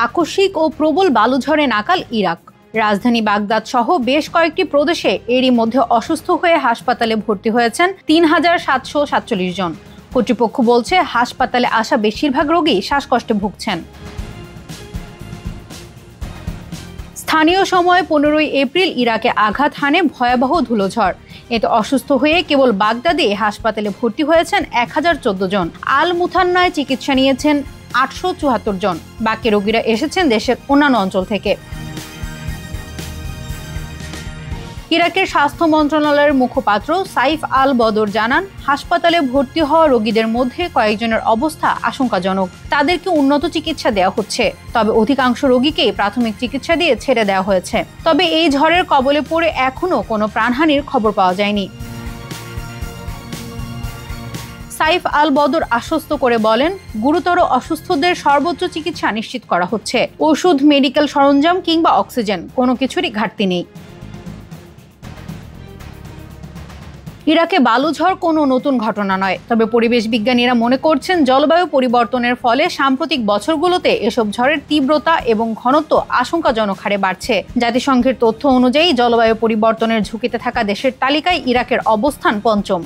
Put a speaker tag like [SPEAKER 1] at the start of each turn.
[SPEAKER 1] আকস্মিক ও প্রবল বালুঝড়ে নাকাল ইরাক। রাজধানী বাগদাদ সহ বেশ কয়েকটি প্রদেশে এরই মধ্যে অসুস্থ হয়ে হাসপাতালে ভর্তি হয়েছেন ৩,৭৪৭ জন। কর্তৃপক্ষ বলছে, হাসপাতালে আসা বেশিরভাগ রোগী শ্বাসকষ্টে ভুগছেন। স্থানীয় সময় ১৫ এপ্রিল ইরাকে আঘাত হানে ভয়াবহ ধুলোঝড়। এতে অসুস্থ হয়ে কেবল বাগদাদে হাসপাতালে ভর্তি হয়েছেন ১,০১৪ জন। আল মুথান্নায় চিকিৎসা নিয়েছেন ৮৭৪ জন। বাকি রোগীরা এসেছেন দেশের অন্যান্য অঞ্চল থেকে। ইরাকের স্বাস্থ্য মন্ত্রণালয়ের মুখপাত্র সাইফ আল বদর জানান, হাসপাতালে ভর্তি হওয়া রোগীদের মধ্যে কয়েকজনের অবস্থা আশঙ্কাজনক। তাদেরকে উন্নত চিকিৎসা দেওয়া হচ্ছে, তবে অধিকাংশ রোগীকেই প্রাথমিক চিকিৎসা দিয়ে ছেড়ে দেওয়া হয়েছে। তবে এই ঝড়ের কবলে পড়ে এখনও কোনো প্রাণহানির খবর পাওয়া যায়নি। সাইফ আল বদর আশ্বস্ত করে বলেন, গুরুতর অসুস্থদের সর্বোচ্চ চিকিৎসা নিশ্চিত করা হচ্ছে। ওষুধ, মেডিকেল সরঞ্জাম কিংবা অক্সিজেন কোনো কিছুরই ঘাটতি নেই। ইরাকে বালুঝড় কোনো নতুন ঘটনা নয়, তবে পরিবেশ বিজ্ঞানীরা মনে করছেন জলবায়ু পরিবর্তনের ফলে সাম্প্রতিক বছরগুলোতে এসব ঝড়ের তীব্রতা এবং ঘনত্ব আশঙ্কাজনক হারে বাড়ছে। জাতিসংঘের তথ্য অনুযায়ী জলবায়ু পরিবর্তনের ঝুঁকিতে থাকা দেশের তালিকায় ইরাকের অবস্থান ৫ম।